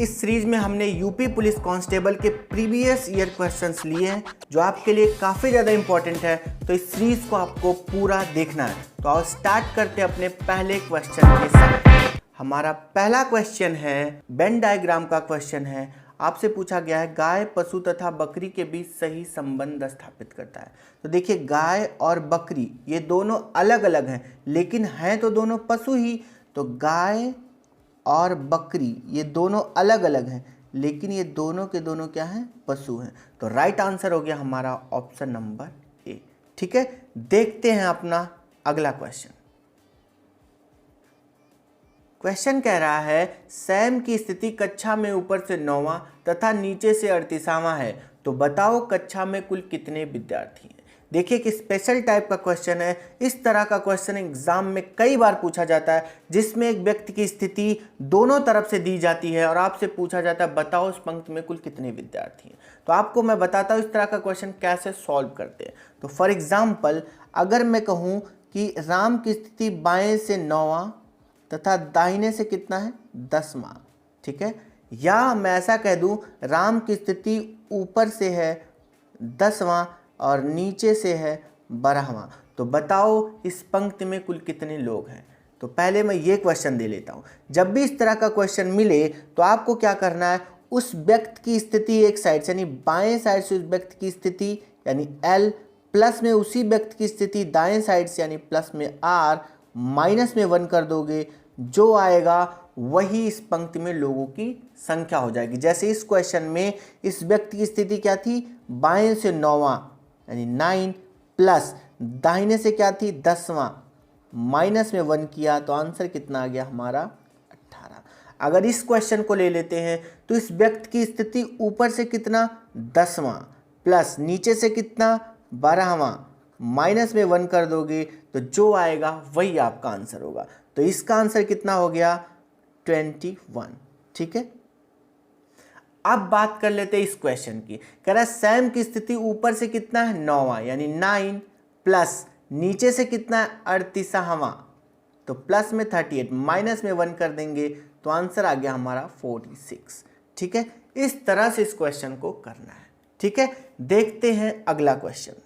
इस सीरीज में हमने यूपी पुलिस कांस्टेबल के प्रीवियस ईयर क्वेश्चंस लिए हैं जो आपके लिए काफ़ी ज़्यादा इंपॉर्टेंट है। तो इस सीरीज को आपको पूरा देखना है। तो आओ स्टार्ट करते हैं अपने पहले क्वेश्चन के साथ। हमारा पहला क्वेश्चन है वेन डायग्राम का क्वेश्चन है। आपसे पूछा गया है गाय पशु तथा बकरी के बीच सही संबंध स्थापित करता है। तो देखिए गाय और बकरी ये दोनों अलग अलग हैं लेकिन हैं तो दोनों पशु ही। तो गाय और बकरी ये दोनों अलग अलग हैं लेकिन ये दोनों के दोनों क्या हैं, पशु हैं। तो राइट आंसर हो गया हमारा ऑप्शन नंबर ए। ठीक है, देखते हैं अपना अगला क्वेश्चन। क्वेश्चन कह रहा है सैम की स्थिति कक्षा में ऊपर से 9वां तथा नीचे से 38वां है, तो बताओ कक्षा में कुल कितने विद्यार्थी हैं। देखिए कि स्पेशल टाइप का क्वेश्चन है। इस तरह का क्वेश्चन एग्जाम में कई बार पूछा जाता है जिसमें एक व्यक्ति की स्थिति दोनों तरफ से दी जाती है और आपसे पूछा जाता है बताओ उस पंक्ति में कुल कितने विद्यार्थी हैं। तो आपको मैं बताता हूँ इस तरह का क्वेश्चन कैसे सॉल्व करते हैं। तो फॉर एग्जाम्पल अगर मैं कहूँ कि राम की स्थिति बाएं से 9वां तथा दाहिने से कितना है 10वां, ठीक है, या मैं ऐसा कह दूं राम की स्थिति ऊपर से है 10वां और नीचे से है 12वां, तो बताओ इस पंक्ति में कुल कितने लोग हैं। तो पहले मैं ये क्वेश्चन दे लेता हूं। जब भी इस तरह का क्वेश्चन मिले तो आपको क्या करना है, उस व्यक्ति की स्थिति एक साइड से यानी बाएं साइड से उस व्यक्ति की स्थिति यानी L प्लस में उसी व्यक्ति की स्थिति दाएं साइड से यानी प्लस में R माइनस में 1 कर दोगे, जो आएगा वही इस पंक्ति में लोगों की संख्या हो जाएगी। जैसे इस क्वेश्चन में इस व्यक्ति की स्थिति क्या थी, बाएं से 9वां यानी 9 प्लस दाहिने से क्या थी 10वां माइनस में 1 किया तो आंसर कितना आ गया हमारा 18। अगर इस क्वेश्चन को ले लेते हैं तो इस व्यक्ति की स्थिति ऊपर से कितना 10वां प्लस नीचे से कितना 12वां माइनस में 1 कर दोगे तो जो आएगा वही आपका आंसर होगा। तो इसका आंसर कितना हो गया 21। ठीक है, अब बात कर लेते हैं इस क्वेश्चन की। कह रहा है सैम की स्थिति ऊपर से कितना है 9वां यानी 9 प्लस नीचे से कितना है 38वां, तो प्लस में 38 माइनस में 1 कर देंगे तो आंसर आ गया हमारा 46। ठीक है, इस तरह से इस क्वेश्चन को करना है। ठीक है, देखते हैं अगला क्वेश्चन।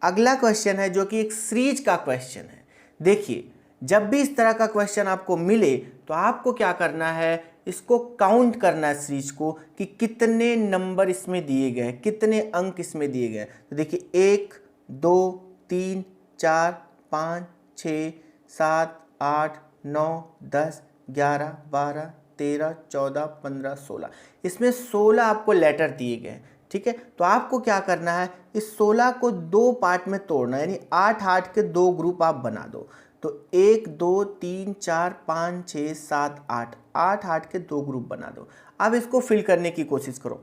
अगला क्वेश्चन है जो कि एक सीरीज का क्वेश्चन है। देखिए जब भी इस तरह का क्वेश्चन आपको मिले तो आपको क्या करना है, इसको काउंट करना है सीरीज को कि कितने नंबर इसमें दिए गए हैं, कितने अंक इसमें दिए गए हैं। तो देखिए 1 2 3 4 5 6 7 8 9 10 11 12 13 14 15 16, इसमें 16 आपको लेटर दिए गए हैं। ठीक है, तो आपको क्या करना है, इस 16 को 2 पार्ट में तोड़ना है यानी 8 8 के 2 ग्रुप आप बना दो। तो 1 2 3 4 5 6 7 8 8 8 के 2 ग्रुप बना दो। अब इसको फिल करने की कोशिश करो।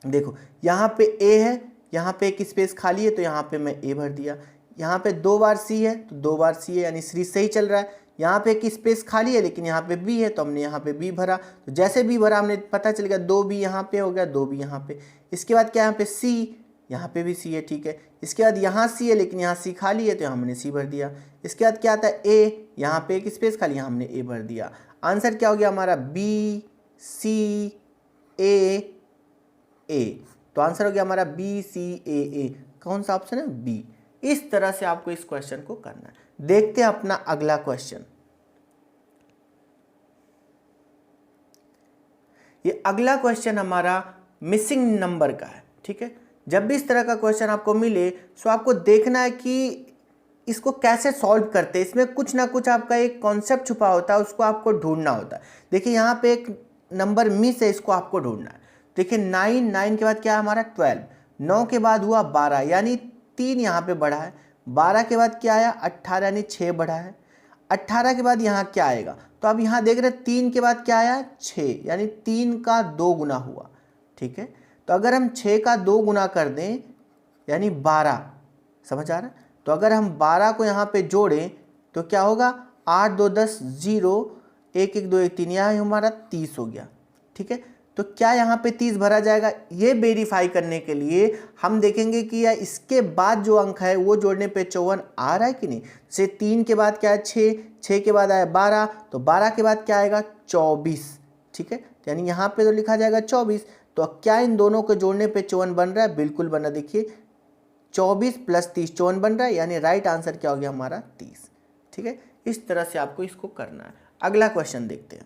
देखो यहाँ पे A है, यहाँ पे एक स्पेस खाली है तो यहाँ पे मैं A भर दिया। यहाँ पे 2 बार C है तो 2 बार C है यानी सीरीज सही चल रहा है। यहाँ पे एक स्पेस खाली है लेकिन यहाँ पे B है तो हमने यहाँ पे B भरा। तो जैसे B भरा हमने पता चल गया 2B यहाँ पे हो गया, 2B यहाँ पे। इसके बाद क्या यहाँ पे C, यहाँ पे भी C है। ठीक है, इसके बाद यहाँ C है लेकिन यहाँ C खाली है तो यहाँ हमने C भर दिया। इसके बाद क्या आता है A, यहाँ पे एक स्पेस खाली, यहाँ हमने A भर दिया। आंसर क्या हो गया हमारा B C A A। तो आंसर हो गया हमारा B C A A। कौन सा ऑप्शन है, B। इस तरह से आपको इस क्वेश्चन को करना है। देखते हैं अपना अगला क्वेश्चन। ये अगला क्वेश्चन हमारा मिसिंग नंबर का है। ठीक है, जब भी इस तरह का क्वेश्चन आपको मिले तो आपको देखना है कि इसको कैसे सॉल्व करते हैं। इसमें कुछ ना कुछ आपका एक कॉन्सेप्ट छुपा होता है, उसको आपको ढूंढना होता है। देखिए यहाँ पे एक नंबर मिस है, इसको आपको ढूंढना है। देखिए 9 के बाद क्या है हमारा 12, 9 के बाद हुआ 12 यानी 3 यहाँ पे बढ़ा है, 12 के बाद क्या आया 18 यानी 6 बढ़ा है, 18 के बाद यहाँ क्या आएगा, तो अब यहाँ देख रहे हैं 3 के बाद क्या आया 6 यानी 3 का 2 गुना हुआ। ठीक है, तो अगर हम 6 का 2 गुना कर दें यानी 12, समझ आ रहा है। तो अगर हम 12 को यहाँ पे जोड़ें तो क्या होगा 8 2 10 0 1 1 2 1 3, यहाँ हमारा 30 हो गया। ठीक है, तो क्या यहाँ पे 30 भरा जाएगा? ये वेरीफाई करने के लिए हम देखेंगे कि या इसके बाद जो अंक है वो जोड़ने पे 54 आ रहा है कि नहीं। जैसे 3 के बाद क्या है 6, 6 के बाद आया 12, तो 12 के बाद क्या आएगा 24, ठीक है। यानी यहाँ पे तो लिखा जाएगा 24। तो क्या इन दोनों को जोड़ने पे 54 बन रहा है? बिल्कुल बना। देखिए 24 + 30 54 बन रहा है, यानी राइट आंसर क्या हो गया हमारा 30, ठीक है। इस तरह से आपको इसको करना है। अगला क्वेश्चन देखते हैं।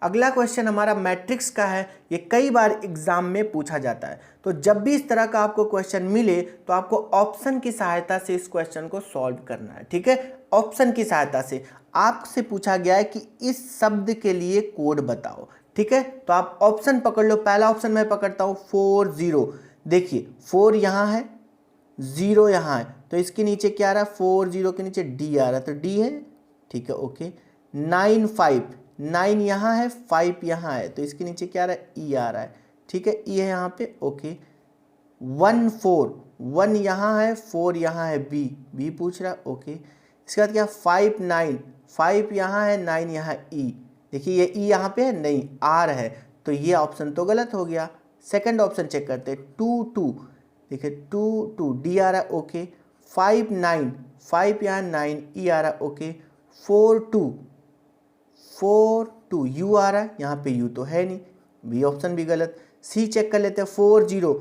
अगला क्वेश्चन हमारा मैट्रिक्स का है। ये कई बार एग्जाम में पूछा जाता है, तो जब भी इस तरह का आपको क्वेश्चन मिले तो आपको ऑप्शन की सहायता से इस क्वेश्चन को सॉल्व करना है, ठीक है। ऑप्शन की सहायता से आपसे पूछा गया है कि इस शब्द के लिए कोड बताओ, ठीक है। तो आप ऑप्शन पकड़ लो। पहला ऑप्शन मैं पकड़ता हूँ 4 0। देखिए 4 यहाँ है, 0 यहाँ है, तो इसके नीचे क्या आ रहा है? 4 0 के नीचे D आ रहा है, तो D है, ठीक है, ओके। 9 5, 9 यहाँ है, 5 यहाँ है, तो इसके नीचे क्या आ रहा है? E आ रहा है, ठीक है, E है यहाँ पे, ओके। 1 4, 1 यहाँ है, 4 यहाँ है, B पूछ रहा है, ओके। इसके बाद क्या 5 9, 5 यहाँ है, 9 यहाँ E। देखिए ये E यहाँ पे है नहीं, R है, तो ये ऑप्शन तो गलत हो गया। सेकंड ऑप्शन चेक करते हैं 2 2। देखिए 2 2 D आ रहा है, ओके। 5 9, 5 यहाँ 9 E आ रहा है, ओके। 4 2 U आ रहा है, यहाँ पे U तो है नहीं, बी ऑप्शन भी गलत। सी चेक कर लेते हैं 4 0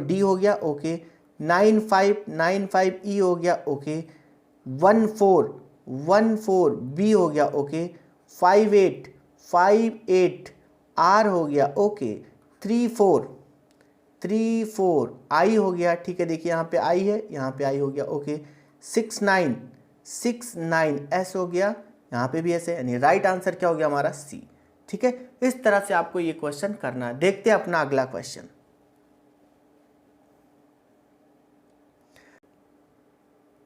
D हो गया, ओके। 9 5 E हो गया, ओके। 1 4 B हो गया, ओके। 5 8 R हो गया, ओके। 3 4 I हो गया, ठीक है। देखिए यहाँ पे I है, यहाँ पे I हो गया, ओके। 6 9 S हो गया, यहाँ पे भी ऐसे, यानी राइट आंसर क्या हो गया हमारा सी, ठीक है। इस तरह से आपको ये क्वेश्चन करना है। देखते हैं अपना अगला क्वेश्चन।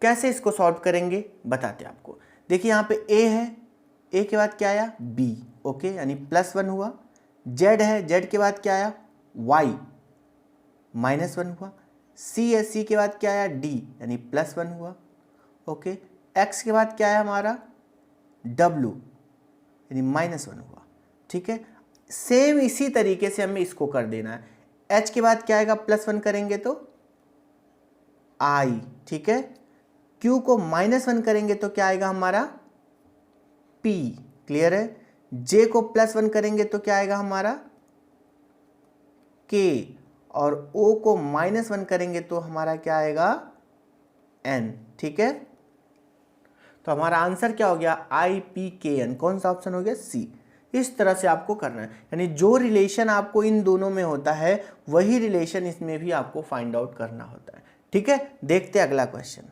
कैसे इसको सॉल्व करेंगे बताते हैं आपको। देखिए यहाँ पे ए है, ए के बाद क्या आया बी, ओके, यानी +1 हुआ। जेड है, जेड के बाद क्या आया वाई, -1 हुआ। सी है, सी के बाद क्या आया डी, यानी +1 हुआ, ओके। एक्स के बाद क्या आया हमारा W, यानी -1 हुआ, ठीक है। सेम इसी तरीके से हमें इसको कर देना है। H के बाद क्या आएगा +1 करेंगे तो I, ठीक है। Q को -1 करेंगे तो क्या आएगा हमारा P, क्लियर है। J को +1 करेंगे तो क्या आएगा हमारा K, और O को -1 करेंगे तो हमारा क्या आएगा N, ठीक है। तो हमारा आंसर क्या हो गया IPKN, कौन सा ऑप्शन हो गया सी। इस तरह से आपको करना है, यानी जो रिलेशन आपको इन दोनों में होता है वही रिलेशन इसमें भी आपको फाइंड आउट करना होता है, ठीक है। देखते हैं अगला क्वेश्चन।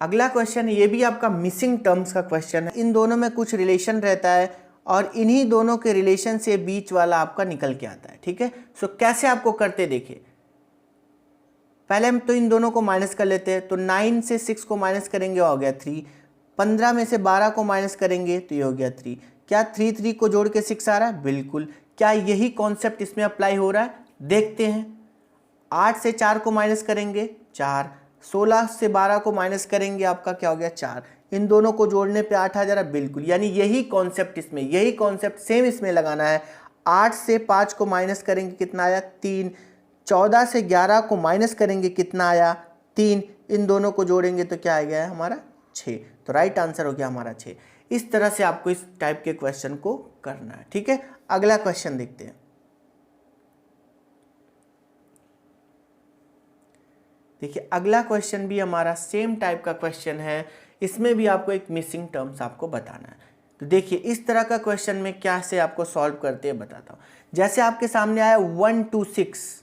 अगला क्वेश्चन ये भी आपका मिसिंग टर्म्स का क्वेश्चन है। इन दोनों में कुछ रिलेशन रहता है और इन्हीं दोनों के रिलेशन से बीच वाला आपका निकल के आता है, ठीक है। सो कैसे आपको करते देखिए। पहले हम तो इन दोनों को माइनस कर लेते हैं, तो 9 से 6 को माइनस करेंगे हो गया 3। 15 में से 12 को माइनस करेंगे तो ये हो गया 3। क्या 3 को जोड़ के 6 आ रहा है? बिल्कुल। क्या यही कॉन्सेप्ट इसमें अप्लाई हो रहा है? देखते हैं। 8 से 4 को माइनस करेंगे 4, 16 से 12 को माइनस करेंगे आपका क्या हो गया 4। इन दोनों को जोड़ने पे 8 आ जा रहा है, बिल्कुल। यानी यही कॉन्सेप्ट इसमें, यही कॉन्सेप्ट सेम इसमें लगाना है। 8 से 5 को माइनस करेंगे कितना आया 3। 14 से 11 को माइनस करेंगे कितना आया 3। इन दोनों को जोड़ेंगे तो क्या आ गया हमारा 6। तो राइट आंसर हो गया हमारा 6। इस तरह से आपको इस टाइप के क्वेश्चन को करना है, ठीक है। अगला क्वेश्चन देखते हैं। देखिए अगला क्वेश्चन भी हमारा सेम टाइप का क्वेश्चन है। इसमें भी आपको एक मिसिंग टर्म्स आपको बताना है। तो देखिए इस तरह का क्वेश्चन में क्या से आपको सॉल्व करते हैं बताता हूँ। जैसे आपके सामने आया 1 2 6,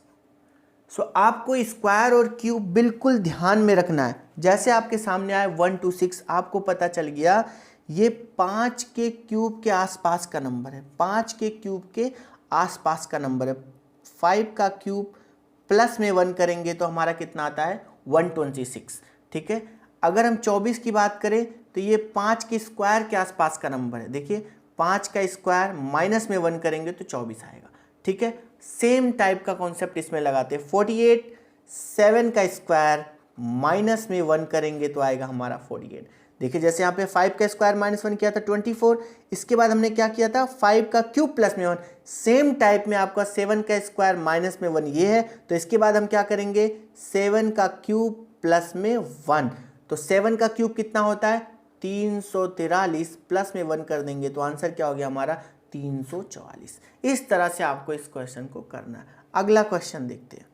सो आपको स्क्वायर और क्यूब बिल्कुल ध्यान में रखना है। जैसे आपके सामने आया 1 2 6, आपको पता चल गया ये 5 के क्यूब के आसपास का नंबर है, 5 के क्यूब के आसपास का नंबर है। 5 का क्यूब प्लस में 1 करेंगे तो हमारा कितना आता है 126, ठीक है। अगर हम 24 की बात करें तो ये 5 के स्क्वायर के आसपास का नंबर है। देखिए 5 का स्क्वायर माइनस में 1 करेंगे तो 24 आएगा, ठीक है। सेम टाइप का कॉन्सेप्ट इसमें लगाते हैं। 48 7 का स्क्वायर माइनस में 1 करेंगे तो आएगा हमारा 48। देखिए जैसे यहाँ पे 5 का स्क्वायर माइनस 1 किया था 24, इसके बाद हमने क्या किया था 5 का क्यूब प्लस में 1। सेम टाइप में आपका 7 का स्क्वायर माइनस में 1 ये है, तो इसके बाद हम क्या करेंगे 7 का क्यूब प्लस में 1। तो 7 का क्यूब कितना होता है 343, प्लस में 1 कर देंगे तो आंसर क्या हो गया हमारा 344। इस तरह से आपको इस क्वेश्चन को करना है। अगला क्वेश्चन देखते हैं।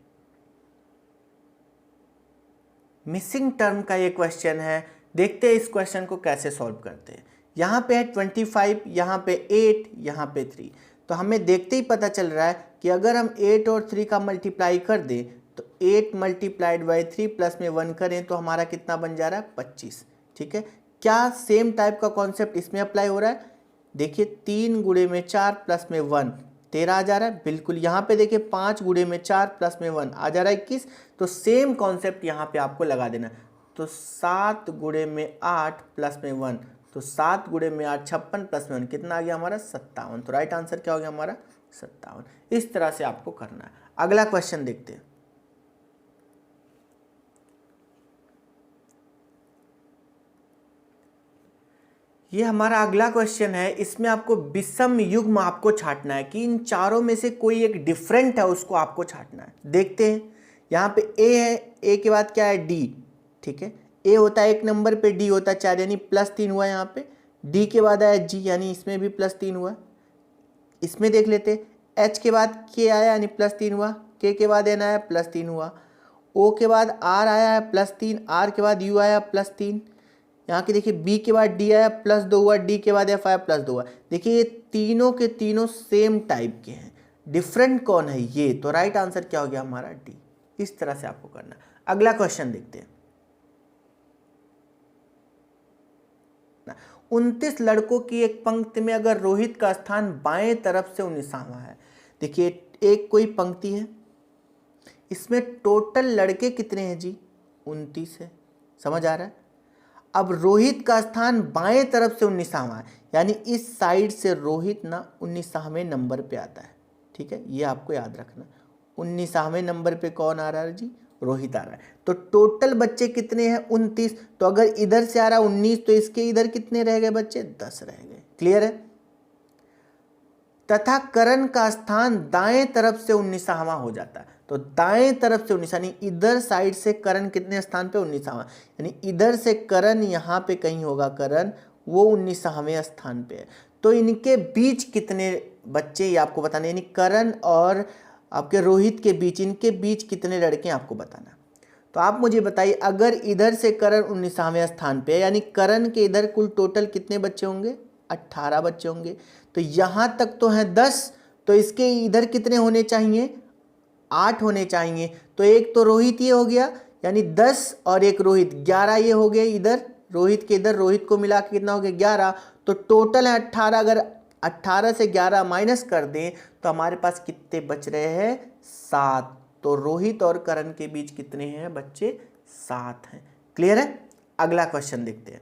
मिसिंग टर्म का ये क्वेश्चन है, देखते हैं इस क्वेश्चन को कैसे सॉल्व करते हैं। यहाँ पे है 25, यहाँ पे 8, यहाँ पे 3। तो हमें देखते ही पता चल रहा है कि अगर हम 8 और 3 का मल्टीप्लाई कर दें तो 8 मल्टीप्लाइड बाई 3 प्लस में 1 करें तो हमारा कितना बन जा रहा है 25। ठीक है, क्या सेम टाइप का कॉन्सेप्ट इसमें अप्लाई हो रहा है? देखिए 3 गुणे में 4 प्लस में 1 13 आ जा रहा है, बिल्कुल। यहाँ पे देखिए 5 गुणे में 4 प्लस में 1 आ जा रहा है 21। तो सेम कॉन्सेप्ट यहाँ पे आपको लगा देना। तो 7 गुणे में 8 प्लस में 1, तो 7 गुणे में 8 56 प्लस में 1 कितना आ गया हमारा 57। तो राइट आंसर क्या हो गया हमारा 57। इस तरह से आपको करना है। अगला क्वेश्चन देखते हैं। ये हमारा अगला क्वेश्चन है, इसमें आपको विषम युग्म आपको छांटना है कि इन चारों में से कोई एक डिफरेंट है उसको आपको छांटना है। देखते हैं, यहाँ पे ए है, ए के बाद क्या है डी। ठीक है, ए होता है 1 नंबर पे, डी होता है 4 यानी +3 हुआ यहाँ पे। डी के बाद आया जी यानी इसमें भी +3 हुआ। इसमें देख लेते, एच के बाद के आया यानी +3 हुआ, के के बाद एन आया +3 हुआ, ओ के बाद आर आया है +3, आर के बाद यू आया +3। यहाँ के देखिए बी के बाद डी आया +2 हुआ, डी के बाद एफ आया +2 हुआ। देखिए ये तीनों के तीनों सेम टाइप के हैं, डिफरेंट कौन है ये? तो राइट आंसर क्या हो गया हमारा डी। इस तरह से आपको करना। अगला क्वेश्चन देखते हैं। 29 लड़कों की एक पंक्ति में अगर रोहित का स्थान बाएं तरफ से 19वां है। देखिए एक कोई पंक्ति है, इसमें टोटल लड़के कितने हैं जी 29 है, समझ आ रहा है। अब रोहित का स्थान बाएं तरफ से 19वां है, यानी इस साइड से रोहित ना 19वें नंबर पे आता है। ठीक है, ये आपको याद रखना। 19वें नंबर पे कौन आ रहा है जी? रोहित आ रहा है। तो टोटल बच्चे कितने हैं 29। तो अगर इधर से आ रहा है 19 तो इसके इधर कितने रह गए बच्चे 10 रह गए। क्लियर है। तथा करण का स्थान दाएं तरफ से 19वां हो जाता है। तो दाएं तरफ से 19 यानी इधर साइड से करण कितने स्थान पे 19वां, यानी इधर से करण यहाँ पे कहीं होगा, करण वो 19वें स्थान पे है। तो इनके बीच कितने बच्चे ये आपको बताना, यानी करण और आपके रोहित के बीच, इनके बीच कितने लड़के आपको बताना। तो आप मुझे बताइए, अगर इधर से करण 19वें स्थान पे है, यानी करण के इधर कुल टोटल कितने बच्चे होंगे 18 बच्चे होंगे। तो यहाँ तक तो हैं 10, तो इसके इधर कितने होने चाहिए 8 होने चाहिए। तो एक तो रोहित ये हो गया, यानी 10 और एक रोहित 11 ये हो गए इधर, रोहित के इधर, रोहित को मिला के कितना हो गया 11। तो टोटल है 18। अगर 18 से 11 माइनस कर दें तो हमारे पास कितने बच रहे हैं 7। तो रोहित और करण के बीच कितने हैं बच्चे 7 हैं। क्लियर है। अगला क्वेश्चन देखते हैं।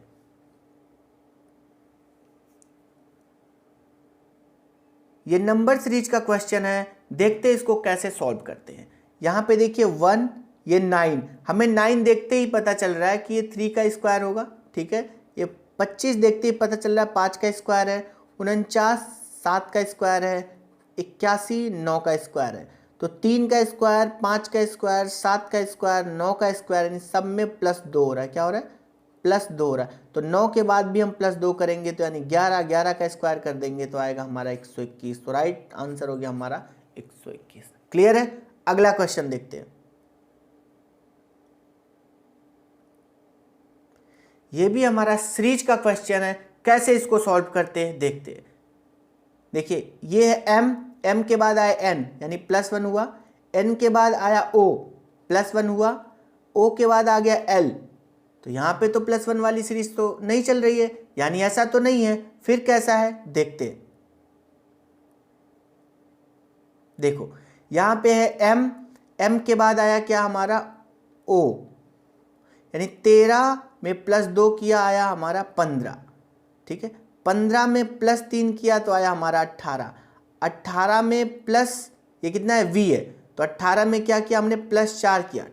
ये नंबर सीरीज का क्वेश्चन है, देखते हैं इसको कैसे सॉल्व करते हैं। यहाँ पे देखिए 1, ये 9, हमें 9 देखते ही पता चल रहा है कि ये 3 का स्क्वायर होगा। ठीक है, ये 25 देखते ही पता चल रहा है 5 का स्क्वायर है, 49 7 का स्क्वायर है, 81 9 का स्क्वायर है। तो 3 का स्क्वायर, 5 का स्क्वायर, 7 का स्क्वायर, 9 का स्क्वायर, इन सब में +2 हो रहा है। क्या हो रहा है +2 हो रहा है। तो 9 के बाद भी हम +2 करेंगे तो यानी 11, 11 का स्क्वायर कर देंगे तो आएगा हमारा 121। तो राइट आंसर हो गया हमारा 121। क्लियर है। अगला क्वेश्चन देखते हैं। ये भी हमारा सीरीज का क्वेश्चन है, कैसे इसको सॉल्व करते हैं देखते हैं। देखिए ये है m, m के बाद आया n यानी +1 हुआ, n के बाद आया o +1 हुआ, o के बाद आ गया l। तो यहाँ पे तो +1 वाली सीरीज तो नहीं चल रही है, यानी ऐसा तो नहीं है। फिर कैसा है देखते हैं। देखो यहाँ पे है m, m के बाद आया क्या हमारा o, यानी 13 में +2 किया आया हमारा 15। ठीक है, 15 में +3 किया तो आया हमारा 18। 18 में प्लस ये कितना है v है, तो 18 में क्या किया हमने +4 किया,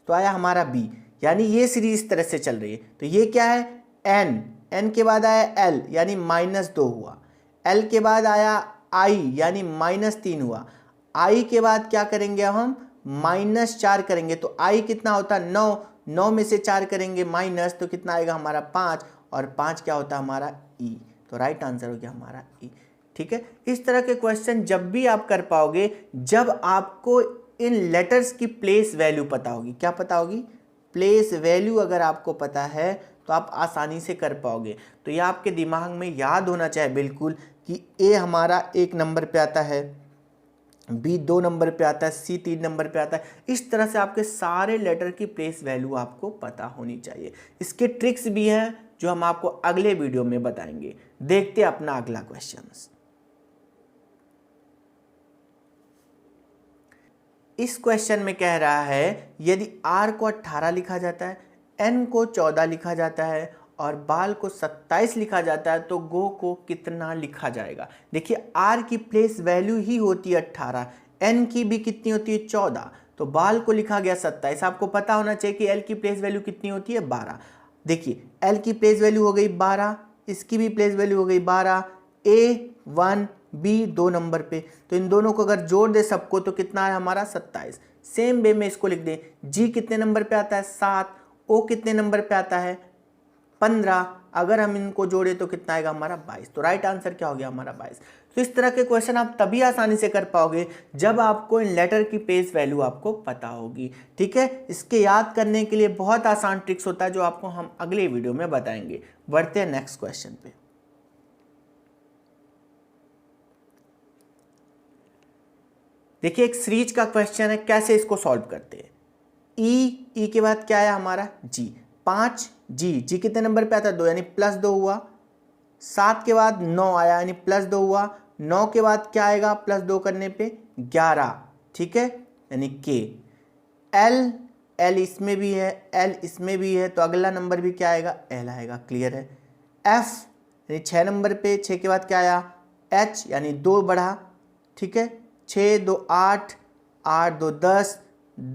तो तो आया हमारा बी, यानी ये सीरीज इस तरह से चल रही है। तो ये क्या है, एन, एन के बाद आया एल यानी -2 हुआ, एल के बाद आया आई यानी -3 हुआ, आई के बाद क्या करेंगे अब हम -4 करेंगे, तो आई कितना होता है 9, 9 में से 4 करेंगे माइनस, तो कितना आएगा हमारा 5, और 5 क्या होता है हमारा ई, तो राइट आंसर हो गया हमारा ई। ठीक है, इस तरह के क्वेश्चन जब भी आप कर पाओगे जब आपको इन लेटर्स की प्लेस वैल्यू पता होगी। क्या पता होगी, प्लेस वैल्यू अगर आपको पता है तो आप आसानी से कर पाओगे। तो ये आपके दिमाग में याद होना चाहिए बिल्कुल कि ए हमारा 1 नंबर पे आता है, बी 2 नंबर पे आता है, सी 3 नंबर पे आता है। इस तरह से आपके सारे लेटर की प्लेस वैल्यू आपको पता होनी चाहिए। इसके ट्रिक्स भी हैं जो हम आपको अगले वीडियो में बताएंगे। देखते हैं अपना अगला क्वेश्चन। इस क्वेश्चन में कह रहा है यदि r को 18 लिखा जाता है, n को 14 लिखा जाता है और बाल को 27 लिखा जाता है तो गो को कितना लिखा जाएगा। देखिए r की प्लेस वैल्यू ही होती है 18, n की भी कितनी होती है 14, तो बाल को लिखा गया 27। आपको पता होना चाहिए कि l की प्लेस वैल्यू कितनी होती है 12। देखिए l की प्लेस वैल्यू हो गई 12, इसकी भी प्लेस वैल्यू हो गई 12, A1 B 2 नंबर पे, तो इन दोनों को अगर जोड़ दे सबको तो कितना है हमारा 27। सेम वे में इसको लिख दें, G कितने नंबर पे आता है 7, O कितने नंबर पे आता है 15, अगर हम इनको जोड़े तो कितना आएगा हमारा 22। तो राइट आंसर क्या हो गया हमारा 22। तो इस तरह के क्वेश्चन आप तभी आसानी से कर पाओगे जब आपको इन लेटर की प्लेस वैल्यू आपको पता होगी। ठीक है, इसके याद करने के लिए बहुत आसान ट्रिक्स होता है जो आपको हम अगले वीडियो में बताएंगे। बढ़ते हैं नेक्स्ट क्वेश्चन पे। देखिए एक सीरीज का क्वेश्चन है, कैसे इसको सॉल्व करते हैं। ई के बाद क्या आया हमारा जी, 5 जी कितने नंबर पे आता है 2 यानी +2 हुआ, 7 के बाद 9 आया यानी +2 हुआ, 9 के बाद क्या आएगा +2 करने पे 11। ठीक है, यानी के, एल इसमें भी है, एल इसमें भी है, तो अगला नंबर भी क्या आएगा एल आएगा। क्लियर है। एफ यानी 6 नंबर पे, 6 के बाद क्या आया एच यानी 2 बढ़ा। ठीक है, 6 2 8, 8 2 10,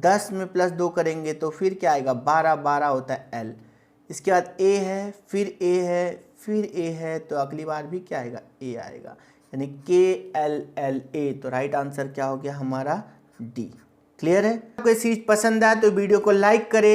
10 में +2 करेंगे तो फिर क्या आएगा 12, 12 होता है एल। इसके बाद ए है, फिर ए है, फिर ए है, तो अगली बार भी क्या आएगा ए आएगा, यानी KLLA। तो राइट आंसर क्या हो गया हमारा डी। क्लियर है। आपको ये सीरीज पसंद आए तो वीडियो को लाइक करें।